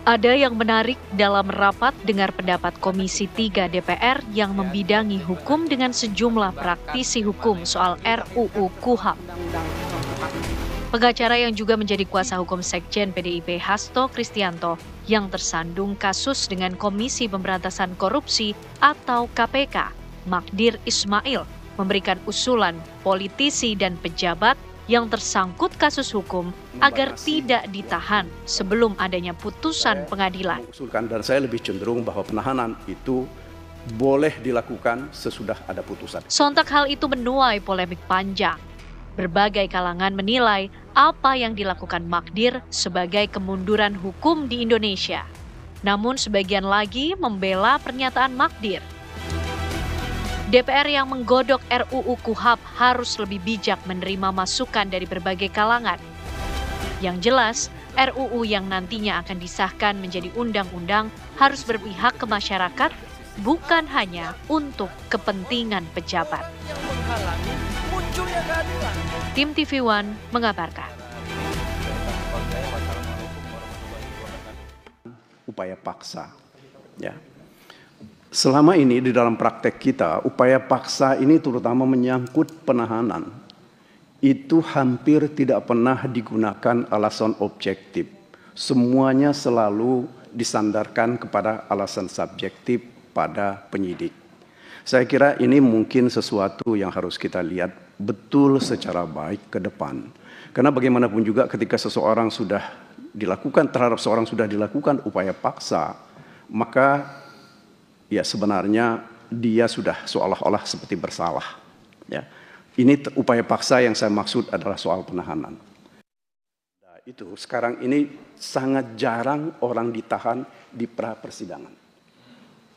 Ada yang menarik dalam rapat dengar pendapat Komisi 3 DPR yang membidangi hukum dengan sejumlah praktisi hukum soal RUU KUHP. Pengacara yang juga menjadi kuasa hukum Sekjen PDIP Hasto Kristianto yang tersandung kasus dengan Komisi Pemberantasan Korupsi atau KPK, Magdir Ismail, memberikan usulan politisi dan pejabat yang tersangkut kasus hukum agar tidak ditahan sebelum adanya putusan pengadilan. Mengusulkan dan saya lebih cenderung bahwa penahanan itu boleh dilakukan sesudah ada putusan. Sontak hal itu menuai polemik panjang. Berbagai kalangan menilai apa yang dilakukan Magdir sebagai kemunduran hukum di Indonesia. Namun sebagian lagi membela pernyataan Magdir. DPR yang menggodok RUU KUHP harus lebih bijak menerima masukan dari berbagai kalangan. Yang jelas, RUU yang nantinya akan disahkan menjadi undang-undang harus berpihak ke masyarakat, bukan hanya untuk kepentingan pejabat. Tim TV One mengabarkan. Upaya paksa, ya. Selama ini di dalam praktek kita, upaya paksa ini terutama menyangkut penahanan. Itu hampir tidak pernah digunakan alasan objektif. Semuanya selalu disandarkan kepada alasan subjektif pada penyidik. Saya kira ini mungkin sesuatu yang harus kita lihat betul secara baik ke depan. Karena bagaimanapun juga ketika seseorang sudah dilakukan, terhadap seorang sudah dilakukan upaya paksa, maka ya sebenarnya dia sudah seolah-olah seperti bersalah. Ya. Ini upaya paksa yang saya maksud adalah soal penahanan. Nah, itu sekarang ini sangat jarang orang ditahan di pra persidangan.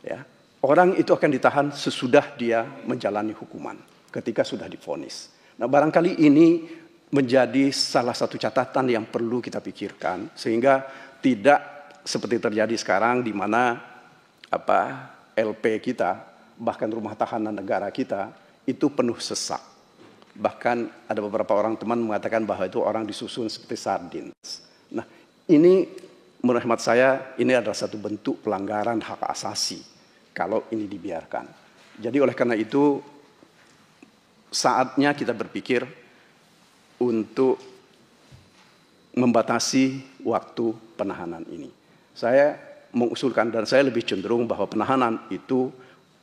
Ya. Orang itu akan ditahan sesudah dia menjalani hukuman, ketika sudah divonis. Nah, barangkali ini menjadi salah satu catatan yang perlu kita pikirkan, sehingga tidak seperti terjadi sekarang di mana LP kita, bahkan rumah tahanan negara kita, itu penuh sesak. Bahkan ada beberapa orang teman mengatakan bahwa itu orang disusun seperti sardin. Nah, ini menurut hemat saya, ini adalah satu bentuk pelanggaran hak asasi kalau ini dibiarkan. Jadi oleh karena itu, saatnya kita berpikir untuk membatasi waktu penahanan ini. Saya mengusulkan dan saya lebih cenderung bahwa penahanan itu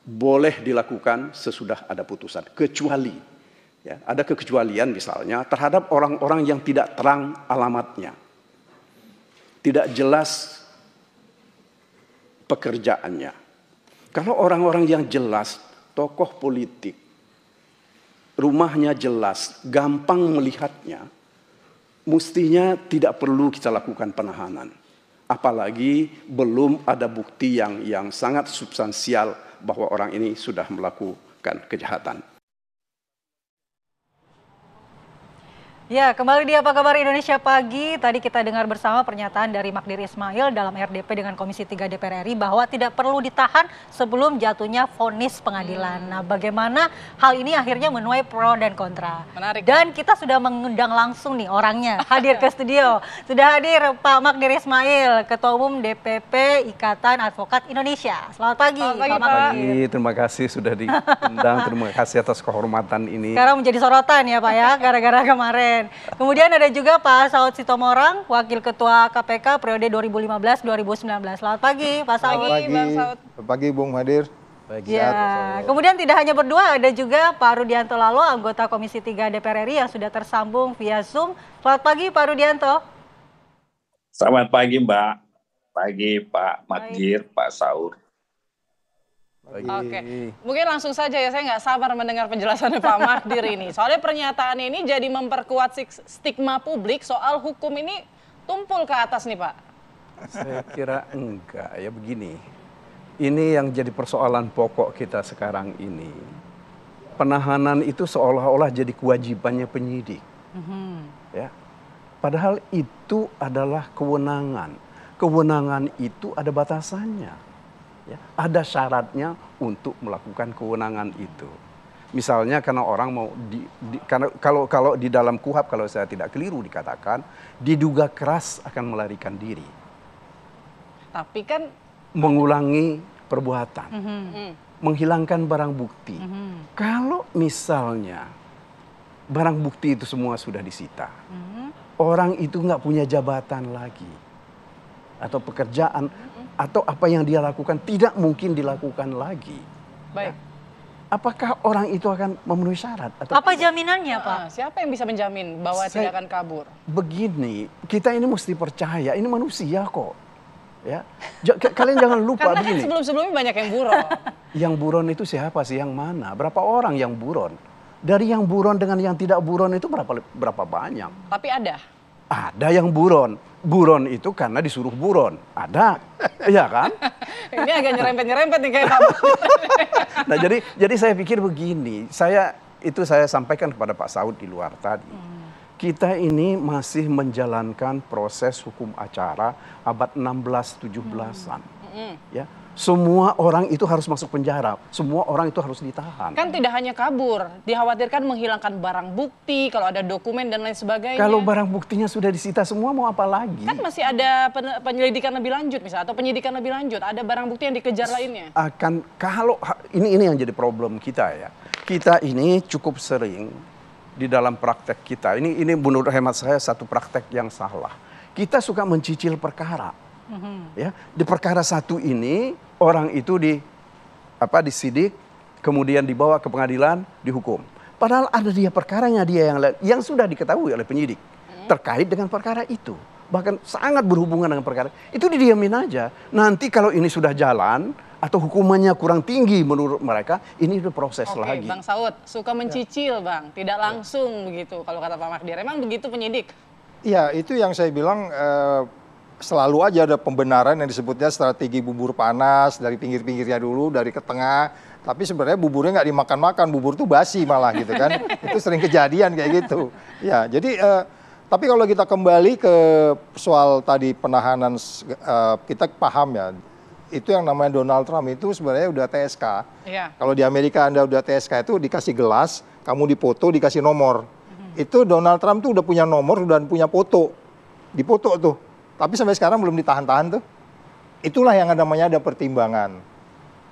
boleh dilakukan sesudah ada putusan, kecuali ya, ada kekecualian misalnya terhadap orang-orang yang tidak terang alamatnya, tidak jelas pekerjaannya. Kalau orang-orang yang jelas, tokoh politik, rumahnya jelas, gampang melihatnya, mestinya tidak perlu kita lakukan penahanan. Apalagi belum ada bukti yang sangat substansial bahwa orang ini sudah melakukan kejahatan. Ya, kembali di Apa Kabar Indonesia Pagi. Tadi kita dengar bersama pernyataan dari Magdir Ismail dalam RDP dengan Komisi 3 DPR RI bahwa tidak perlu ditahan sebelum jatuhnya vonis pengadilan. Nah, bagaimana hal ini akhirnya menuai pro dan kontra. Menarik. Dan kita sudah mengundang langsung nih orangnya hadir ke studio. Sudah hadir Pak Magdir Ismail, Ketua Umum DPP Ikatan Advokat Indonesia. Selamat pagi, Pak Magdir. Terima kasih sudah diundang, terima kasih atas kehormatan ini. Sekarang menjadi sorotan ya Pak ya, gara-gara kemarin. Kemudian ada juga Pak Saud Sitomorang, Wakil Ketua KPK periode 2015-2019. Selamat pagi Pak Saud. Selamat pagi Bung Magdir. Ya, kemudian tidak hanya berdua, ada juga Pak Rudianto Lalo, anggota Komisi 3 DPR RI yang sudah tersambung via Zoom. Selamat pagi Pak Rudianto. Selamat pagi Mbak. Pagi Pak Magdir, Pak Saud. Oke, mungkin langsung saja ya, saya nggak sabar mendengar penjelasannya Pak Magdir ini. Soalnya pernyataan ini jadi memperkuat stigma publik soal hukum ini tumpul ke atas nih Pak. Saya kira enggak, ya begini. Ini yang jadi persoalan pokok kita sekarang ini. Penahanan itu seolah-olah jadi kewajibannya penyidik. Ya. Padahal itu adalah kewenangan. Kewenangan itu ada batasannya. Ya, ada syaratnya untuk melakukan kewenangan itu. Misalnya karena orang mau kalau di dalam KUHP, kalau saya tidak keliru dikatakan diduga keras akan melarikan diri. Tapi kan mengulangi perbuatan, menghilangkan barang bukti. Kalau misalnya barang bukti itu semua sudah disita, orang itu nggak punya jabatan lagi, atau pekerjaan, atau apa yang dia lakukan tidak mungkin dilakukan lagi. baik. Apakah orang itu akan memenuhi syarat? Atau Apa jaminannya, Pak? Siapa yang bisa menjamin bahwa tidak akan kabur? Begini, kita ini mesti percaya, ini manusia kok. Ya, kalian jangan lupa Karena begini. kan sebelum-sebelumnya banyak yang buron. Yang buron itu siapa sih? Yang mana? Berapa orang yang buron? Dari yang buron dengan yang tidak buron itu berapa banyak? Tapi ada. Ada yang buron. Buron itu karena disuruh buron. Ada, ya kan? Ini agak nyerempet-nyerempet nih kayak Pak. Nah, jadi saya pikir begini. Saya sampaikan kepada Pak Saud di luar tadi. Kita ini masih menjalankan proses hukum acara abad 16-17-an. Ya. Semua orang itu harus masuk penjara. Semua orang itu harus ditahan. Kan tidak hanya kabur, dikhawatirkan menghilangkan barang bukti, kalau ada dokumen dan lain sebagainya. Kalau barang buktinya sudah disita semua, mau apa lagi? Kan masih ada penyelidikan lebih lanjut misalnya, atau penyidikan lebih lanjut. Ada barang bukti yang dikejar lainnya. Ini yang jadi problem kita ya. Kita ini cukup sering di dalam praktek kita. Ini menurut hemat saya satu praktek yang salah. Kita suka mencicil perkara. Ya, di perkara satu ini orang itu disidik, kemudian dibawa ke pengadilan, dihukum. Padahal ada perkaranya yang sudah diketahui oleh penyidik terkait dengan perkara itu. Bahkan sangat berhubungan dengan perkara itu, didiamin aja. Nanti kalau ini sudah jalan atau hukumannya kurang tinggi menurut mereka, ini udah proses lagi. Bang Saud suka mencicil, Bang, tidak langsung begitu kalau kata Pak Magdir. Emang begitu penyidik? Iya, itu yang saya bilang selalu aja ada pembenaran yang disebutnya strategi bubur panas, dari pinggir-pinggirnya dulu, dari ke tengah. Tapi sebenarnya buburnya nggak dimakan-makan, bubur tuh basi malah gitu kan. Itu sering kejadian kayak gitu. Ya, jadi tapi kalau kita kembali ke soal tadi penahanan, kita paham ya. Itu yang namanya Donald Trump itu sebenarnya udah TSK. Iya. Kalau di Amerika Anda udah TSK itu dikasih gelas, kamu dipoto, dikasih nomor. Itu Donald Trump tuh udah punya nomor dan punya foto. Dipoto tuh. Tapi sampai sekarang belum ditahan-tahan tuh. Itulah yang namanya ada pertimbangan.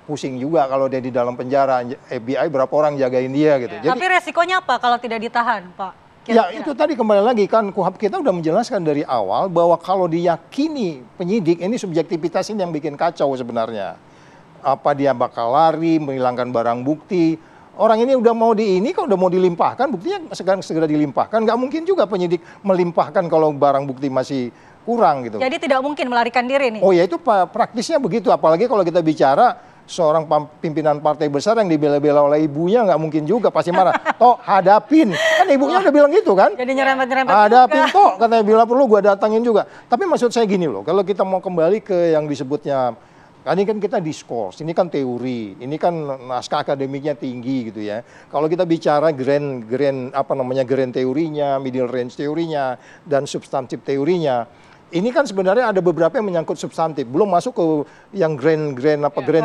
Pusing juga kalau dia di dalam penjara, FBI berapa orang jagain dia gitu. Jadi, Tapi resikonya apa kalau tidak ditahan, Pak? ya itu tadi kembali lagi kan KUHP kita udah menjelaskan dari awal bahwa kalau diyakini penyidik, ini subjektivitas ini yang bikin kacau sebenarnya. Apa dia bakal lari, menghilangkan barang bukti. Orang ini udah mau kalau udah mau dilimpahkan, buktinya segera dilimpahkan. Nggak mungkin juga penyidik melimpahkan kalau barang bukti masih kurang gitu. Jadi tidak mungkin melarikan diri nih. Oh ya, itu praktisnya begitu. Apalagi kalau kita bicara seorang pimpinan partai besar yang dibela-bela oleh ibunya, nggak mungkin juga, pasti marah. Toh hadapin, kan ibunya udah bilang gitu kan. Jadi nyerempet-nyerempet Hadapin juga. toh, katanya bila perlu gue datangin juga. Tapi maksud saya gini loh, kalau kita mau kembali ke yang disebutnya, ini kan kita diskurs, ini kan teori, ini kan naskah akademiknya tinggi gitu ya. Kalau kita bicara grand teorinya, middle range teorinya, dan substantif teorinya, ini kan sebenarnya ada beberapa yang menyangkut substantif, belum masuk ke yang grand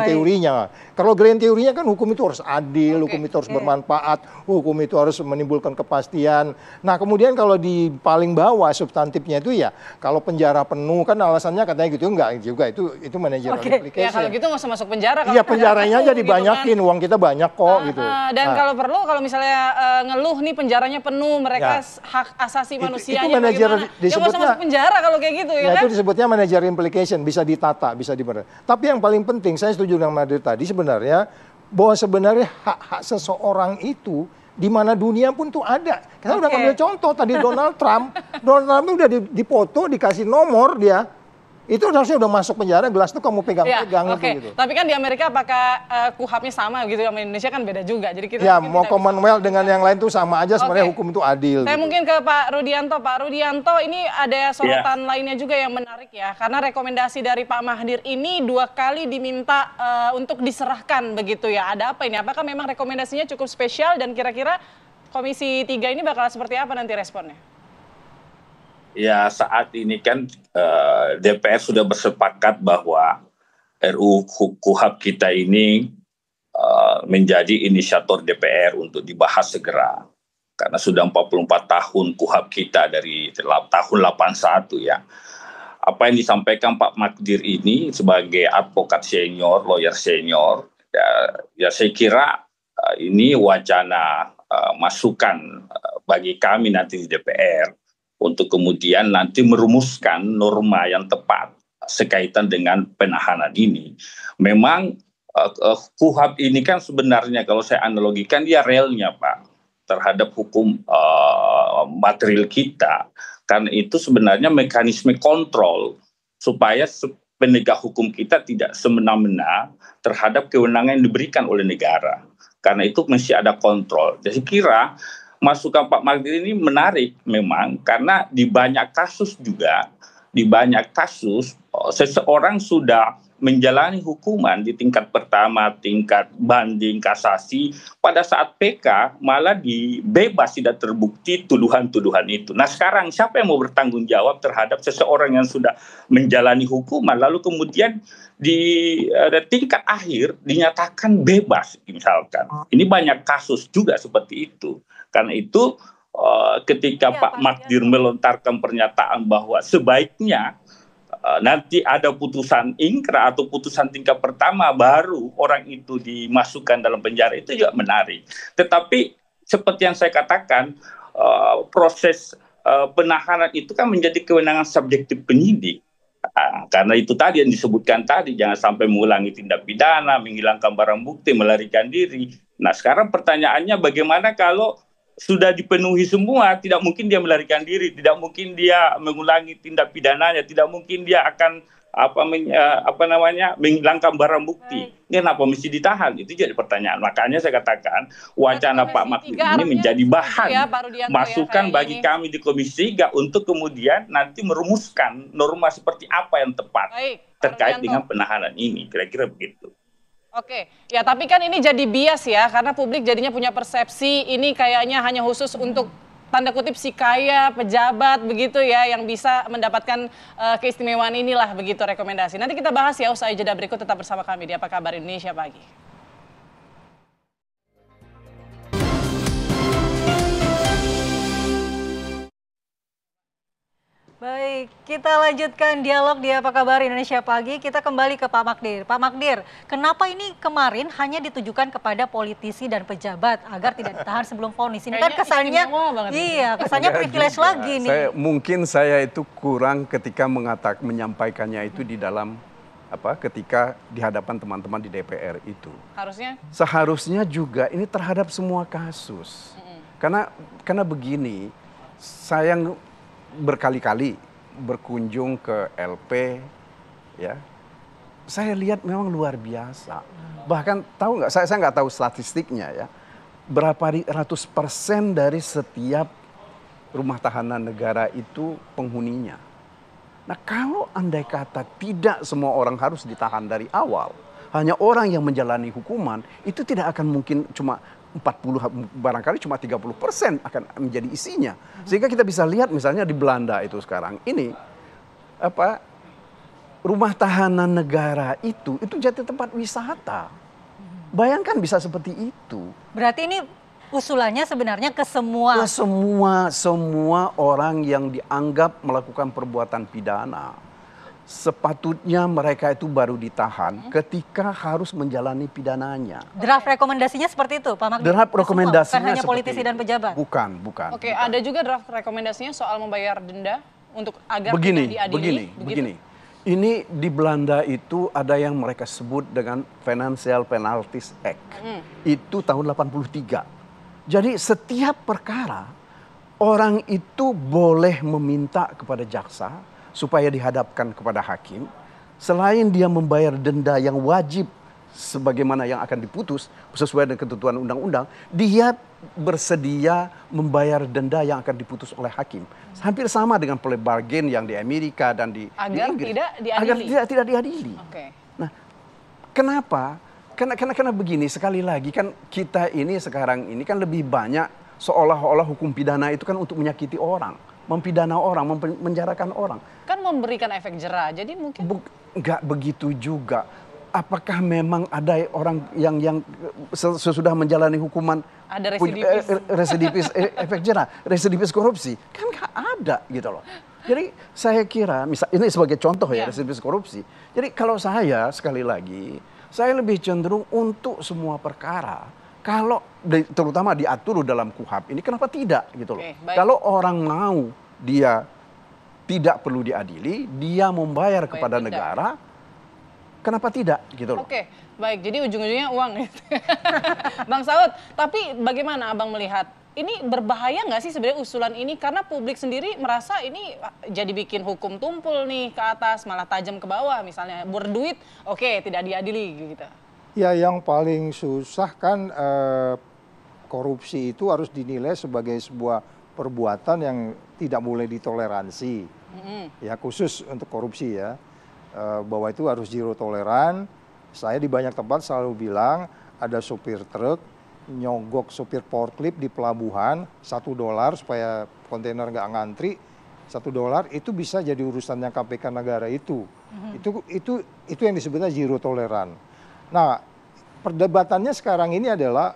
teorinya. Kalau grand teorinya kan hukum itu harus adil, hukum itu harus bermanfaat, hukum itu harus menimbulkan kepastian. Nah, kemudian kalau di paling bawah substantifnya itu ya, kalau penjara penuh kan alasannya katanya gitu, enggak juga, itu managerial implication. Ya kalau gitu nggak usah masuk penjara. Iya, penjaranya aja dibanyakin, gitu kan. uang kita banyak kok gitu. Dan kalau perlu, kalau misalnya ngeluh nih penjaranya penuh, mereka hak asasi manusianya itu managerial bagaimana? Ya nggak usah masuk penjara kalau kayak gitu ya kan? Itu disebutnya managerial implication, bisa ditata, bisa dibenar. Tapi yang paling penting, saya setuju dengan Magdir tadi sebenarnya, bahwa sebenarnya hak-hak seseorang itu di mana dunia pun tuh ada. Kita udah ngambil contoh tadi Donald Trump. Donald Trump tuh udah dipoto, dikasih nomor dia. Itu harusnya udah masuk penjara, gelas tuh kamu pegang-pegang gitu. Tapi kan di Amerika apakah KUHP-nya sama gitu, sama Indonesia kan beda juga. Jadi kita mau Commonwealth dengan yang lain tuh sama aja, sebenarnya hukum itu adil. Saya gitu. mungkin ke Pak Rudianto. Pak Rudianto, ini ada sorotan lainnya juga yang menarik ya. Karena rekomendasi dari Pak Magdir ini 2 kali diminta untuk diserahkan begitu ya. Ada apa ini? Apakah memang rekomendasinya cukup spesial dan kira-kira Komisi 3 ini bakal seperti apa nanti responnya? Ya, saat ini kan DPR sudah bersepakat bahwa RUU KUHP kita ini menjadi inisiator DPR untuk dibahas segera. Karena sudah 44 tahun KUHP kita dari tahun 81 ya. apa yang disampaikan Pak Magdir ini sebagai advokat senior, lawyer senior, ya saya kira ini wacana masukan bagi kami nanti di DPR untuk kemudian nanti merumuskan norma yang tepat sekaitan dengan penahanan ini. Memang KUHP ini kan sebenarnya kalau saya analogikan dia relnya Pak terhadap hukum material kita. Karena itu sebenarnya mekanisme kontrol supaya penegak hukum kita tidak semena-mena terhadap kewenangan yang diberikan oleh negara. Karena itu mesti ada kontrol. Jadi kira masukan Pak Magdir ini menarik memang karena di banyak kasus seseorang sudah menjalani hukuman di tingkat pertama, tingkat banding, kasasi, pada saat PK malah dibebas tidak terbukti tuduhan-tuduhan itu. Nah sekarang siapa yang mau bertanggung jawab terhadap seseorang yang sudah menjalani hukuman lalu kemudian di tingkat akhir dinyatakan bebas misalkan. Ini banyak kasus juga seperti itu. Karena itu ketika Pak Magdir melontarkan pernyataan bahwa sebaiknya nanti ada putusan ingkrah atau putusan tingkat pertama baru orang itu dimasukkan dalam penjara, itu juga menarik. Tetapi seperti yang saya katakan, proses penahanan itu kan menjadi kewenangan subjektif penyidik. Karena itu tadi yang disebutkan tadi, jangan sampai mengulangi tindak pidana, menghilangkan barang bukti, melarikan diri. Nah sekarang pertanyaannya bagaimana kalau sudah dipenuhi semua, tidak mungkin dia melarikan diri, tidak mungkin dia mengulangi tindak pidananya, tidak mungkin dia akan menghilangkan barang bukti. Kenapa mesti ditahan? Itu jadi pertanyaan. Makanya saya katakan wacana Pak Magdir ini menjadi bahan masukan bagi kami di Komisi 3 untuk kemudian nanti merumuskan norma seperti apa yang tepat terkait dengan penahanan ini. Kira-kira begitu. Oke, ya tapi kan ini jadi bias ya, karena publik jadinya punya persepsi ini kayaknya hanya khusus untuk tanda kutip si kaya, pejabat begitu ya, yang bisa mendapatkan keistimewaan inilah begitu rekomendasi. Nanti kita bahas ya usai jeda berikut, tetap bersama kami di Apa Kabar Indonesia Pagi. Baik, kita lanjutkan dialog di Apa Kabar Indonesia Pagi. Kita kembali ke Pak Magdir. Pak Magdir, kenapa ini kemarin hanya ditujukan kepada politisi dan pejabat agar tidak ditahan sebelum vonis? Ini kan kesannya, kesannya privilege lagi nih. Mungkin saya itu kurang ketika menyampaikannya itu di dalam ketika di hadapan teman-teman di DPR itu. Seharusnya juga ini terhadap semua kasus. Karena begini, saya berkali-kali berkunjung ke LP, ya, saya lihat memang luar biasa. Bahkan tahu nggak? Saya nggak tahu statistiknya ya. Berapa ratus % dari setiap rumah tahanan negara itu penghuninya. Nah kalau andai kata tidak semua orang harus ditahan dari awal, hanya orang yang menjalani hukuman, itu tidak akan mungkin cuma 40, barangkali cuma 30% akan menjadi isinya. Sehingga kita bisa lihat misalnya di Belanda itu sekarang ini rumah tahanan negara itu jadi tempat wisata. Bayangkan bisa seperti itu. Berarti ini usulannya sebenarnya ke semua. Ke semua orang yang dianggap melakukan perbuatan pidana. Sepatutnya mereka itu baru ditahan ketika harus menjalani pidananya. Draft rekomendasinya seperti itu, Pak Magdir? Draft rekomendasinya bukan hanya politisi dan pejabat? Bukan. Oke, ada juga draft rekomendasinya soal membayar denda untuk agar tidak diadili. Begini. Ini di Belanda itu ada yang mereka sebut dengan Financial Penalties Act. Itu tahun 83. Jadi setiap perkara orang itu boleh meminta kepada jaksa supaya dihadapkan kepada hakim, selain dia membayar denda yang wajib sebagaimana yang akan diputus sesuai dengan ketentuan undang-undang, dia bersedia membayar denda yang akan diputus oleh hakim. Hampir sama dengan plea bargain yang di Amerika dan di Inggris. Agar tidak diadili. Nah, kenapa? Karena begini, sekali lagi kan kita ini sekarang ini kan lebih banyak seolah-olah hukum pidana itu kan untuk menyakiti orang, mempidana orang, memenjarakan orang. Kan memberikan efek jera, jadi mungkin nggak begitu juga. Apakah memang ada orang yang sesudah menjalani hukuman ada residipis efek jera, residipis korupsi? Kan nggak ada gitu loh. Jadi saya kira, ini sebagai contoh ya, residivis korupsi. Jadi kalau saya, sekali lagi, saya lebih cenderung untuk semua perkara. Kalau terutama diatur dalam KUHP ini, kenapa tidak gitu loh. Kalau orang mau dia tidak perlu diadili, dia membayar kepada negara, kenapa tidak gitu loh. Oke, baik. Jadi ujung-ujungnya uang. Bang Saud, tapi bagaimana Abang melihat? Ini berbahaya nggak sih sebenarnya usulan ini? Karena publik sendiri merasa ini jadi bikin hukum tumpul nih ke atas, malah tajam ke bawah. Misalnya berduit, oke, tidak diadili gitu. Ya, yang paling susah kan korupsi itu harus dinilai sebagai sebuah perbuatan yang tidak boleh ditoleransi. Ya, khusus untuk korupsi ya. Bahwa itu harus zero toleran. Saya di banyak tempat selalu bilang ada sopir truk nyogok sopir forklift di pelabuhan $1 supaya kontainer nggak ngantri, $1 itu bisa jadi urusannya KPK negara itu. Itu yang disebutnya zero toleran. Nah, perdebatannya sekarang ini adalah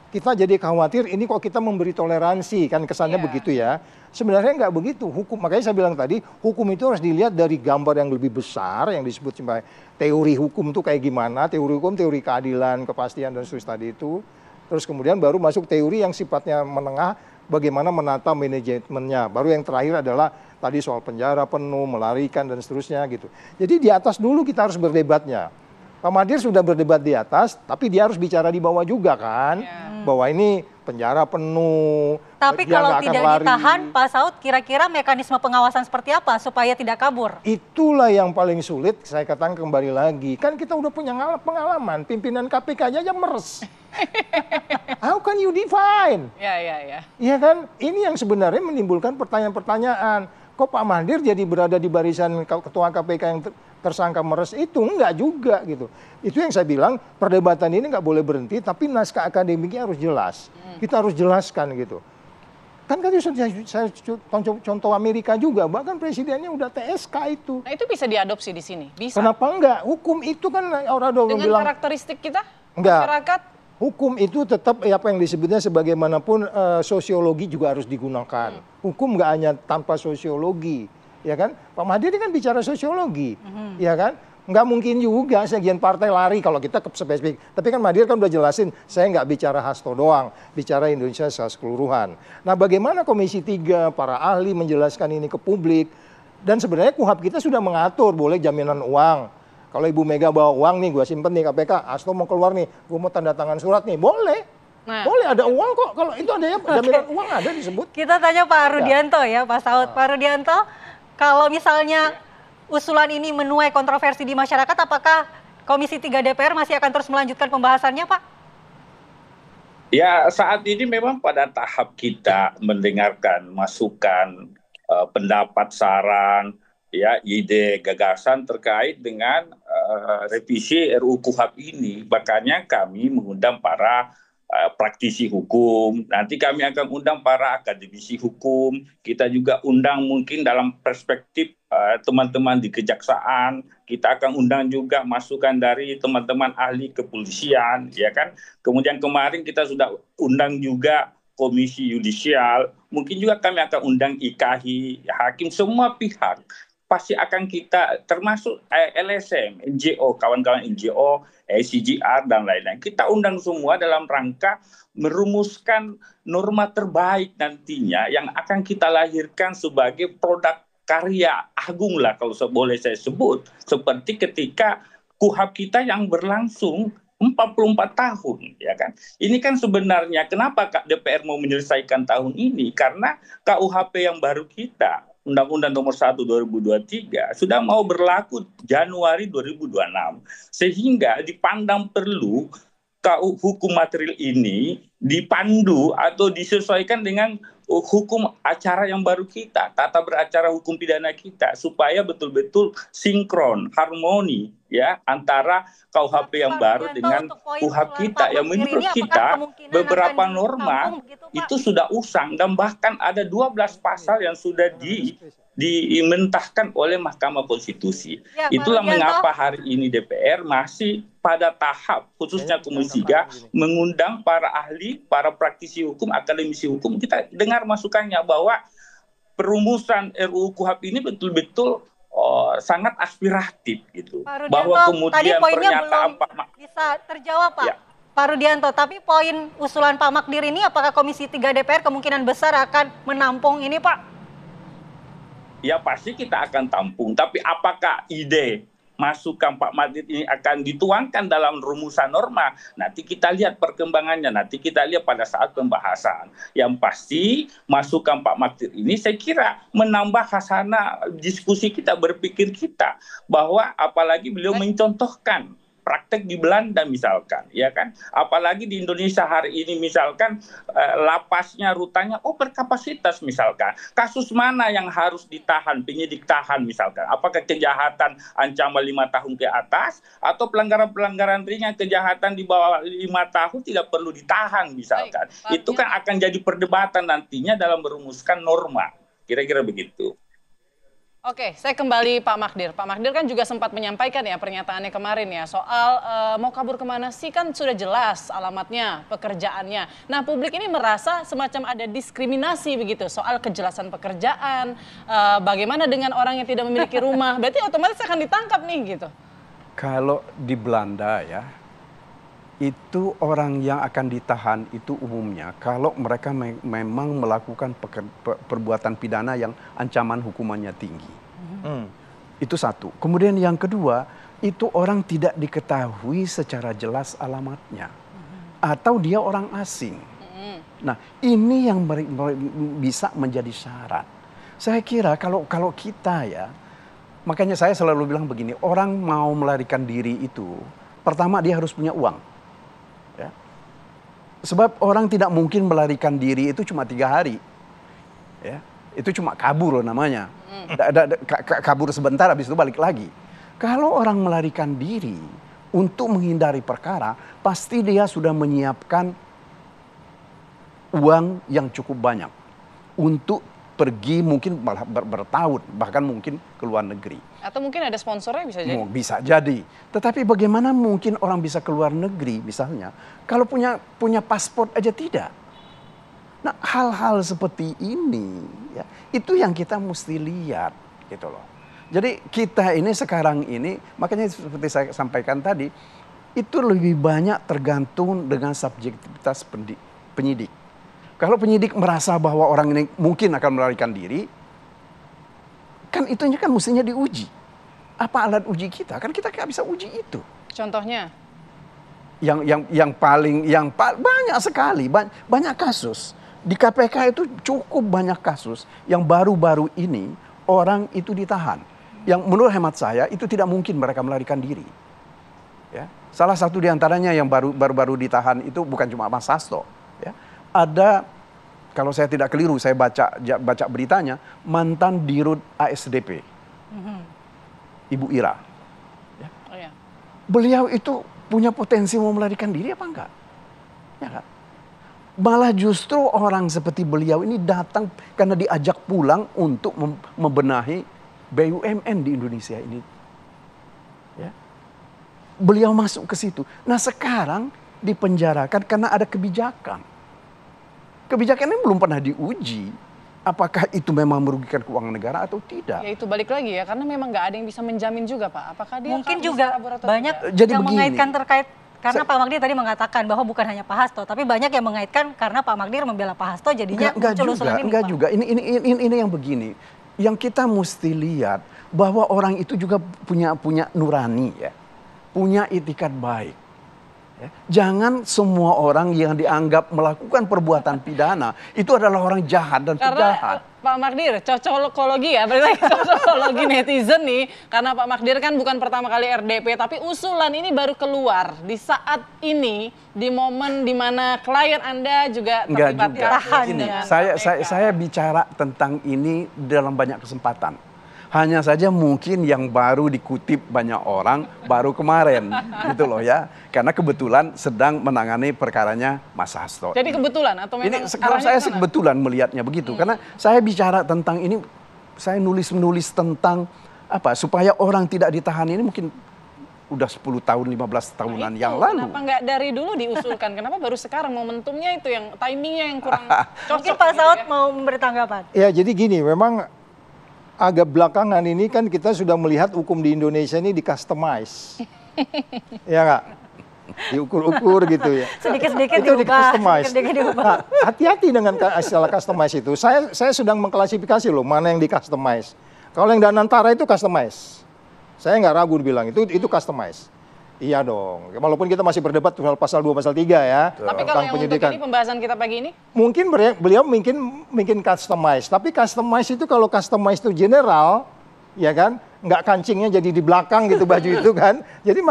kita jadi khawatir ini kok kita memberi toleransi, kan kesannya begitu ya. Sebenarnya nggak begitu. Makanya saya bilang tadi, hukum itu harus dilihat dari gambar yang lebih besar yang disebut sebagai teori hukum itu kayak gimana, teori hukum, teori keadilan, kepastian dan seterusnya tadi itu. Terus kemudian baru masuk teori yang sifatnya menengah, bagaimana menata manajemennya. Baru yang terakhir adalah tadi soal penjara penuh, melarikan dan seterusnya gitu. Jadi di atas dulu kita harus berdebatnya. Pak Magdir sudah berdebat di atas, tapi dia harus bicara di bawah juga kan. Bahwa ini penjara penuh. Tapi kalau tidak ditahan, Pak Saud, kira-kira mekanisme pengawasan seperti apa supaya tidak kabur? Itulah yang paling sulit, saya katakan kembali lagi. Kan kita udah punya pengalaman, pimpinan KPK aja meres. How can you define? Iya kan? Ini yang sebenarnya menimbulkan pertanyaan-pertanyaan. Kok Pak Magdir jadi berada di barisan ketua KPK yang tersangka meres itu? Enggak juga gitu. Itu yang saya bilang, perdebatan ini nggak boleh berhenti, tapi naskah akademiknya harus jelas. Kita harus jelaskan gitu. Kan tadi saya contoh Amerika juga, bahkan presidennya udah TSK itu. Nah itu bisa diadopsi di sini? Bisa. Kenapa enggak? Hukum itu kan orang dengan bilang. Dengan karakteristik kita? Enggak. Masyarakat? Hukum itu tetap apa yang disebutnya sebagaimanapun sosiologi juga harus digunakan. Hukum nggak hanya tanpa sosiologi, ya kan? Pak Magdir kan bicara sosiologi, ya kan? Nggak mungkin juga sebagian partai lari kalau kita ke spesifik. Tapi kan Magdir kan udah jelasin, saya nggak bicara Hasto doang, bicara Indonesia secara keseluruhan. Nah, bagaimana Komisi 3, para ahli menjelaskan ini ke publik? Dan sebenarnya KUHP kita sudah mengatur boleh jaminan uang. Kalau Ibu Mega bawa uang nih, gue simpen nih KPK, Hasto mau keluar nih, gue mau tanda tangan surat nih, boleh. Boleh, ada uang kok. Kalau itu ada ya, jaminan uang ada disebut. Kita tanya Pak Rudianto ya, Pak Saud. Pak Rudianto, kalau misalnya usulan ini menuai kontroversi di masyarakat, apakah Komisi 3 DPR masih akan terus melanjutkan pembahasannya, Pak? Ya, saat ini memang pada tahap kita mendengarkan masukan, pendapat, saran, ya, ide, gagasan terkait dengan revisi RUU KUHP ini. Makanya kami mengundang para praktisi hukum, nanti kami akan undang para akademisi hukum, kita juga undang mungkin dalam perspektif teman-teman di kejaksaan, kita akan undang juga masukan dari teman-teman ahli kepolisian, ya kan. Kemudian kemarin kita sudah undang juga Komisi Yudisial, mungkin juga kami akan undang IKAHI, hakim, semua pihak. Pasti akan kita, termasuk LSM, NGO, kawan-kawan NGO, CGR, dan lain-lain. Kita undang semua dalam rangka merumuskan norma terbaik nantinya yang akan kita lahirkan sebagai produk karya agung lah, kalau boleh saya sebut. Seperti ketika KUHP kita yang berlangsung 44 tahun, ya kan. Ini kan sebenarnya kenapa DPR mau menyelesaikan tahun ini? Karena KUHP yang baru kita, Undang-Undang Nomor 1 2023 sudah mau berlaku Januari 2026. Sehingga dipandang perlu hukum material ini dipandu atau disesuaikan dengan hukum acara yang baru kita, tata beracara hukum pidana kita, supaya betul-betul sinkron, harmoni ya antara KUHP yang baru dengan KUHP kita. Yang menurut kita beberapa norma itu sudah usang dan bahkan ada 12 pasal yang sudah dimentahkan oleh Mahkamah Konstitusi. Ya, itulah mengapa hari ini DPR masih pada tahap khususnya Komisi 3 mengundang para ahli, para praktisi hukum, akademisi hukum, kita dengar masukannya bahwa perumusan RUU KUHP ini betul-betul sangat aspiratif gitu. Pak Rudianto, Bahwa kemudian tadi poinnya pernyataan belum bisa terjawab, Pak. Ya. Pak Rudianto, tapi poin usulan Pak Magdir ini apakah Komisi 3 DPR kemungkinan besar akan menampung ini, Pak? Ya pasti kita akan tampung, tapi apakah ide masukan Pak Magdir ini akan dituangkan dalam rumusan norma? Nanti kita lihat perkembangannya, nanti kita lihat pada saat pembahasan. Yang pasti masukan Pak Magdir ini saya kira menambah khasana diskusi kita, berpikir kita, bahwa apalagi beliau mencontohkan praktek di Belanda misalkan, ya kan? Apalagi di Indonesia hari ini misalkan lapasnya, rutannya berkapasitas misalkan. Kasus mana yang harus ditahan, penyidik tahan misalkan? Apakah kejahatan ancaman 5 tahun ke atas atau pelanggaran-pelanggaran ringan, kejahatan di bawah 5 tahun tidak perlu ditahan misalkan? Itu kan akan jadi perdebatan nantinya dalam merumuskan norma. Kira-kira begitu. Oke, saya kembali Pak Magdir. Pak Magdir kan juga sempat menyampaikan ya pernyataannya kemarin ya soal mau kabur kemana sih, kan sudah jelas alamatnya, pekerjaannya. Nah, publik ini merasa semacam ada diskriminasi begitu soal kejelasan pekerjaan, bagaimana dengan orang yang tidak memiliki rumah, berarti otomatis akan ditangkap nih gitu. Kalau di Belanda ya, itu orang yang akan ditahan itu umumnya kalau mereka memang melakukan perbuatan pidana yang ancaman hukumannya tinggi. Itu satu. Kemudian yang kedua, itu orang tidak diketahui secara jelas alamatnya. Atau dia orang asing. Nah, ini yang bisa menjadi syarat. Saya kira kalau kita ya, makanya saya selalu bilang begini, orang mau melarikan diri itu, pertama dia harus punya uang. Ya. Sebab orang tidak mungkin melarikan diri itu cuma 3 hari. Ya. Itu cuma kabur namanya. Kabur sebentar habis itu balik lagi. Kalau orang melarikan diri untuk menghindari perkara, pasti dia sudah menyiapkan uang yang cukup banyak untuk pergi mungkin bertahun, bahkan mungkin ke luar negeri. Atau mungkin ada sponsornya bisa jadi. Bisa jadi. Tetapi bagaimana mungkin orang bisa ke luar negeri misalnya, kalau punya paspor aja tidak. Nah, hal-hal seperti ini, ya, itu yang kita mesti lihat, gitu loh. Jadi kita ini sekarang ini, makanya seperti saya sampaikan tadi, itu lebih banyak tergantung dengan subjektivitas penyidik. Kalau penyidik merasa bahwa orang ini mungkin akan melarikan diri, kan itunya kan mestinya diuji. Apa alat uji kita? Kan kita nggak bisa uji itu. Contohnya? Yang paling banyak sekali, banyak kasus. Di KPK itu cukup banyak kasus yang baru-baru ini orang itu ditahan. Yang menurut hemat saya itu tidak mungkin mereka melarikan diri. Ya. Salah satu di antaranya yang baru-baru ditahan itu bukan cuma Mas Hasto. Ya. Ada, kalau saya tidak keliru, saya baca beritanya, mantan Dirut ASDP, Ibu Ira. Ya. Oh, ya. Beliau itu punya potensi mau melarikan diri apa enggak? Ya kan? Malah justru orang seperti beliau ini datang karena diajak pulang untuk membenahi BUMN di Indonesia ini. Ya. Beliau masuk ke situ. Nah, sekarang dipenjarakan karena ada kebijakan. Kebijakan ini belum pernah diuji. Apakah itu memang merugikan keuangan negara atau tidak? Ya itu balik lagi ya, karena memang nggak ada yang bisa menjamin juga Pak. Apakah dia mungkin juga banyak jadi yang begini, mengaitkan terkait, karena Pak Magdir tadi mengatakan bahwa bukan hanya Pak Hasto, tapi banyak yang mengaitkan karena Pak Magdir membela Pak Hasto jadinya muncul usulan ini. Enggak juga. Ini yang begini. Yang kita mesti lihat bahwa orang itu juga punya nurani ya. Punya itikat baik. Ya. Jangan semua orang yang dianggap melakukan perbuatan pidana itu adalah orang jahat dan penjahat. Pak Magdir, cocokologi ya, berarti cocokologi netizen nih. Karena Pak Magdir kan bukan pertama kali RDP, tapi usulan ini baru keluar di saat ini, di momen di mana klien Anda juga terlibat tahan dengan saya bicara tentang ini dalam banyak kesempatan. Hanya saja mungkin yang baru dikutip banyak orang baru kemarin gitu loh ya. Karena kebetulan sedang menangani perkaranya Mas Hasto. Jadi kebetulan atau memang kalau saya sih kebetulan melihatnya begitu. Karena saya bicara tentang ini, saya nulis tentang apa supaya orang tidak ditahan ini mungkin udah 10 tahun, 15 tahunan yang lalu. lalu. Kenapa nggak dari dulu diusulkan? Kenapa baru sekarang momentumnya itu yang timingnya yang kurang cocok? Mungkin Pak Saud mau memberi tanggapan. Ya jadi gini, memang agak belakangan ini kan kita sudah melihat hukum di Indonesia ini di-customize. Ya nggak? Diukur-ukur gitu ya. Sedikit-sedikit Itu diubah. di-customize. Sedikit-sedikit diubah. Nah, hati-hati dengan istilah customize itu. Saya sedang mengklasifikasi loh mana yang di-customize. Kalau yang Danantara itu customize. Saya nggak ragu bilang itu customize. Iya dong. Walaupun kita masih berdebat soal pasal 2, pasal 3 ya. Tapi kalau yang untuk ini pembahasan kita pagi ini? Mungkin beliau mungkin customize. Tapi customize itu kalau customize itu general, ya kan, nggak kancingnya jadi di belakang gitu baju itu kan. Jadi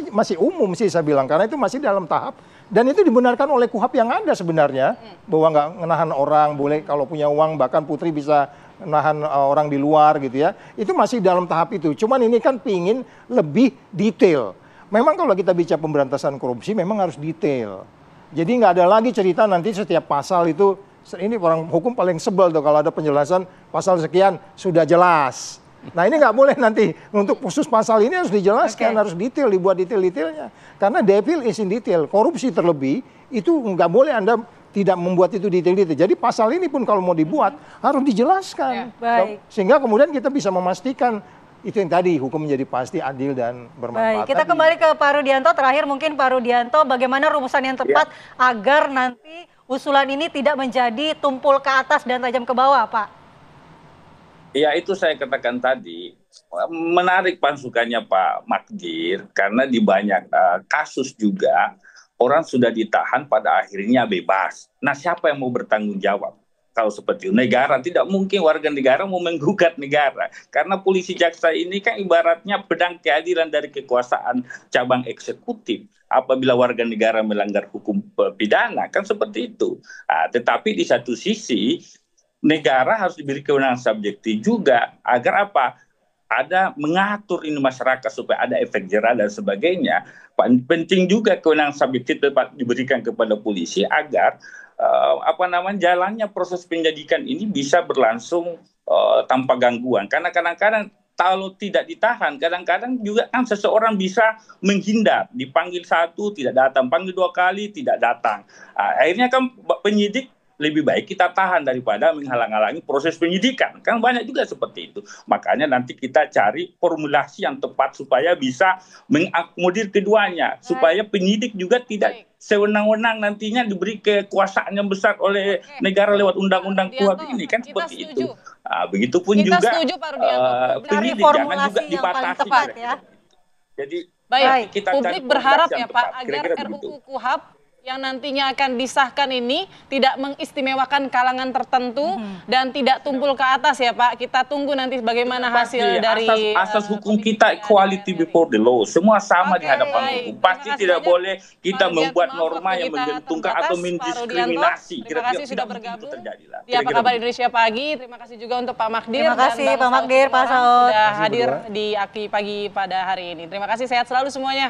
masih umum sih saya bilang, karena itu masih dalam tahap. Dan itu dibenarkan oleh KUHAP yang ada sebenarnya, bahwa nggak menahan orang, boleh kalau punya uang bahkan putri bisa menahan orang di luar gitu ya. Itu masih dalam tahap itu. Cuman ini kan pingin lebih detail. Memang kalau kita bicara pemberantasan korupsi memang harus detail. Jadi nggak ada lagi cerita nanti setiap pasal itu, ini orang hukum paling sebel tuh kalau ada penjelasan pasal sekian sudah jelas. Nah ini nggak boleh nanti, untuk khusus pasal ini harus dijelaskan, harus detail, dibuat detail-detailnya. Karena devil is in detail, korupsi terlebih, itu nggak boleh Anda tidak membuat itu detail-detail. Jadi pasal ini pun kalau mau dibuat, harus dijelaskan. Baik. Sehingga kemudian kita bisa memastikan, itu yang tadi, hukum menjadi pasti, adil, dan bermanfaat. Baik, kita kembali ke Pak Rudianto. Terakhir mungkin Pak Rudianto, bagaimana rumusan yang tepat agar nanti usulan ini tidak menjadi tumpul ke atas dan tajam ke bawah, Pak? Ya itu saya katakan tadi, menarik masukannya Pak Magdir, karena di banyak kasus juga orang sudah ditahan pada akhirnya bebas. Nah siapa yang mau bertanggung jawab? Kalau seperti itu, negara tidak mungkin warga negara mau menggugat negara. Karena polisi jaksa ini kan ibaratnya pedang keadilan dari kekuasaan cabang eksekutif. Apabila warga negara melanggar hukum pidana, kan seperti itu. Tetapi di satu sisi, negara harus diberi kewenangan subjektif juga agar apa? Ada mengatur ini masyarakat supaya ada efek jerah dan sebagainya. Penting juga kewenangan subjektif diberikan kepada polisi agar jalannya proses penyidikan ini bisa berlangsung tanpa gangguan. Karena kadang-kadang kalau tidak ditahan, kadang-kadang juga kan seseorang bisa menghindar, dipanggil satu tidak datang, panggil 2 kali tidak datang. Akhirnya kan penyidik lebih baik kita tahan daripada menghalang-halangi proses penyidikan. Kan banyak juga seperti itu. Makanya nanti kita cari formulasi yang tepat supaya bisa mengakomodir keduanya. Supaya penyidik juga tidak sewenang-wenang nantinya diberi kekuasaan yang besar oleh negara lewat undang-undang KUHP ini. Kan seperti itu. Begitupun juga penyidik jangan juga dibatasi. Jadi kita publik berharap ya Pak, agar RUU KUHP yang nantinya akan disahkan ini tidak mengistimewakan kalangan tertentu dan tidak tumpul ke atas ya Pak. Kita tunggu nanti bagaimana hasil dari asas hukum kita equality before the law. Semua sama di hadapan hukum. Pasti tidak boleh kita membuat norma yang menjentungkan atau mendiskriminasi. Terima kasih sudah bergabung di Apa Kabar Indonesia Pagi. Terima kasih juga untuk Pak Magdir. Terima kasih Pak Magdir, Pak Saud sudah hadir di Aki Pagi pada hari ini. Terima kasih, sehat selalu semuanya.